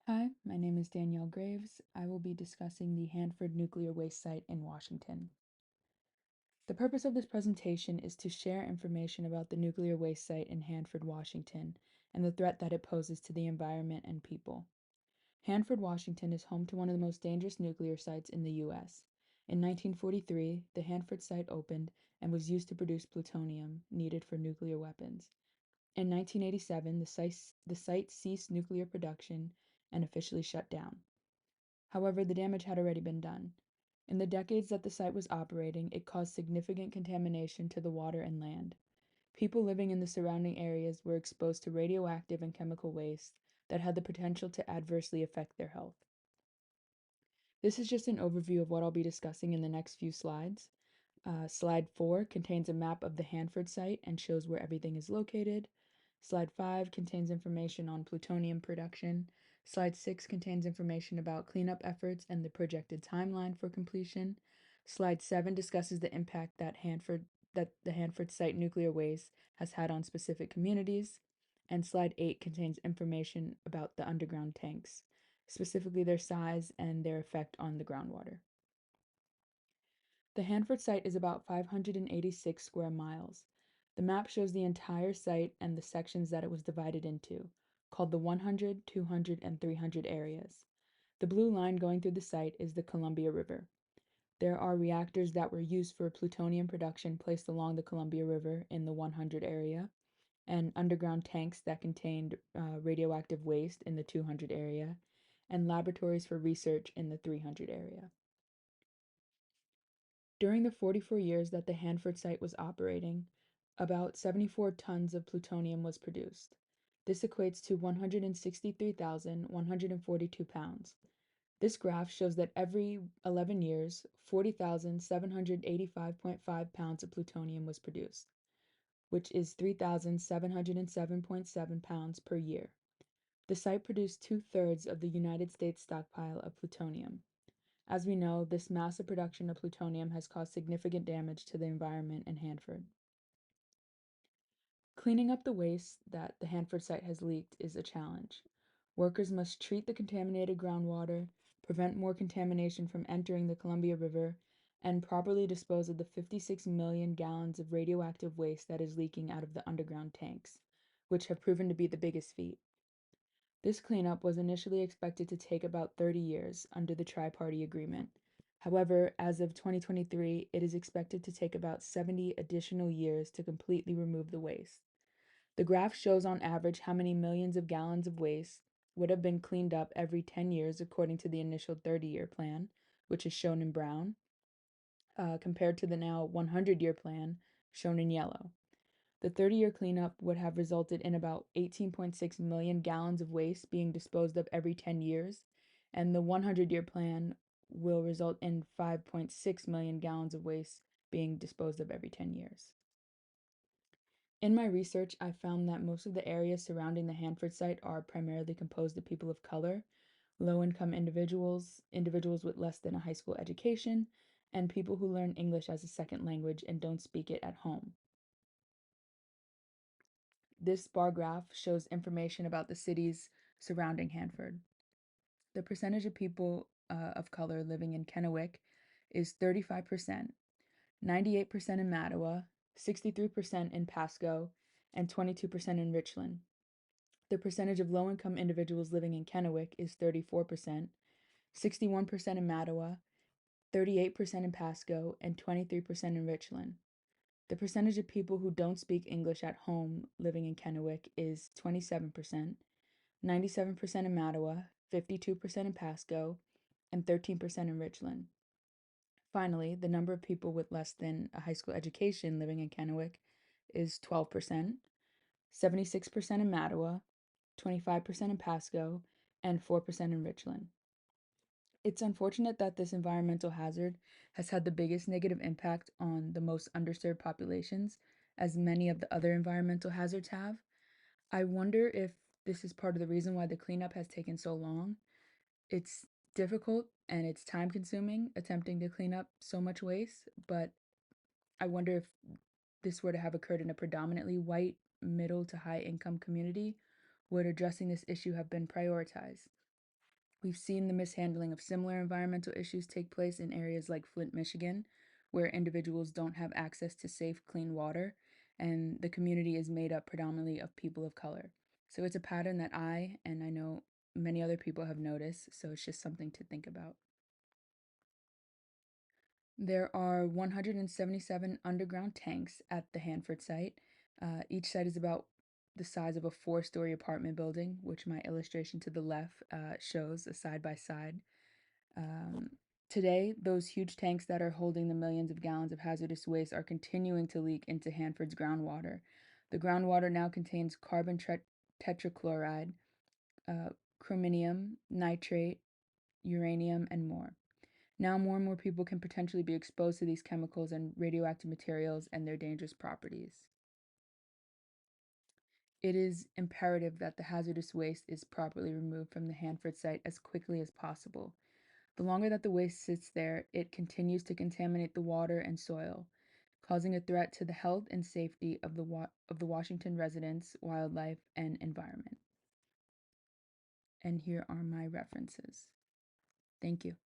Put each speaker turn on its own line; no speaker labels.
Hi, my name is Danielle Graves. I will be discussing the Hanford Nuclear Waste Site in Washington. The purpose of this presentation is to share information about the nuclear waste site in Hanford, Washington, and the threat that it poses to the environment and people. Hanford, Washington is home to one of the most dangerous nuclear sites in the U.S. In 1943, the Hanford site opened and was used to produce plutonium needed for nuclear weapons. In 1987, the site ceased nuclear production and officially shut down. However, the damage had already been done. In the decades that the site was operating, it caused significant contamination to the water and land. People living in the surrounding areas were exposed to radioactive and chemical waste that had the potential to adversely affect their health. This is just an overview of what I'll be discussing in the next few slides. Slide 4 contains a map of the Hanford site and shows where everything is located. Slide 5 contains information on plutonium production. Slide 6 contains information about cleanup efforts and the projected timeline for completion. Slide 7 discusses the impact that the Hanford site nuclear waste has had on specific communities. And slide 8 contains information about the underground tanks, specifically their size and their effect on the groundwater. The Hanford site is about 586 square miles. The map shows the entire site and the sections that it was divided into, called the 100, 200, and 300 areas. The blue line going through the site is the Columbia River. There are reactors that were used for plutonium production placed along the Columbia River in the 100 area, and underground tanks that contained radioactive waste in the 200 area, and laboratories for research in the 300 area. During the 44 years that the Hanford site was operating, about 74 tons of plutonium was produced. This equates to 163,142 pounds. This graph shows that every 11 years, 40,785.5 pounds of plutonium was produced, which is 3,707.7 pounds per year. The site produced two-thirds of the United States stockpile of plutonium. As we know, this massive production of plutonium has caused significant damage to the environment in Hanford. Cleaning up the waste that the Hanford site has leaked is a challenge. Workers must treat the contaminated groundwater, prevent more contamination from entering the Columbia River, and properly dispose of the 56 million gallons of radioactive waste that is leaking out of the underground tanks, which have proven to be the biggest feat. This cleanup was initially expected to take about 30 years under the Tri-Party Agreement. However, as of 2023, it is expected to take about 70 additional years to completely remove the waste. The graph shows on average how many millions of gallons of waste would have been cleaned up every 10 years according to the initial 30-year plan, which is shown in brown, compared to the now 100-year plan, shown in yellow. The 30-year cleanup would have resulted in about 18.6 million gallons of waste being disposed of every 10 years, and the 100-year plan will result in 5.6 million gallons of waste being disposed of every 10 years. In my research, I found that most of the areas surrounding the Hanford site are primarily composed of people of color, low-income individuals, individuals with less than a high school education, and people who learn English as a second language and don't speak it at home. This bar graph shows information about the cities surrounding Hanford. The percentage of people of color living in Kennewick is 35%, 98% in Mattawa, 63% in Pasco, and 22% in Richland. The percentage of low-income individuals living in Kennewick is 34%, 61% in Mattawa, 38% in Pasco, and 23% in Richland. The percentage of people who don't speak English at home living in Kennewick is 27%, 97% in Mattawa, 52% in Pasco, and 13% in Richland. Finally, the number of people with less than a high school education living in Kennewick is 12%, 76% in Mattawa, 25% in Pasco, and 4% in Richland. It's unfortunate that this environmental hazard has had the biggest negative impact on the most underserved populations, as many of the other environmental hazards have. I wonder if this is part of the reason why the cleanup has taken so long. It's difficult and it's time consuming attempting to clean up so much waste, but I wonder if this were to have occurred in a predominantly white, middle to high income community, would addressing this issue have been prioritized? We've seen the mishandling of similar environmental issues take place in areas like Flint, Michigan, where individuals don't have access to safe, clean water, and the community is made up predominantly of people of color. So it's a pattern that and I know many other people have noticed, so it's just something to think about. There are 177 underground tanks at the Hanford site. Each site is about the size of a four-story apartment building, which my illustration to the left shows a side by side. Um, Today, those huge tanks that are holding the millions of gallons of hazardous waste are continuing to leak into Hanford's groundwater. The groundwater now contains carbon tetrachloride, uh, chromium, nitrate, uranium, and more. Now, more and more people can potentially be exposed to these chemicals and radioactive materials and their dangerous properties. It is imperative that the hazardous waste is properly removed from the Hanford site as quickly as possible. The longer that the waste sits there, it continues to contaminate the water and soil, causing a threat to the health and safety of the Washington residents, wildlife, and environment. And here are my references. Thank you.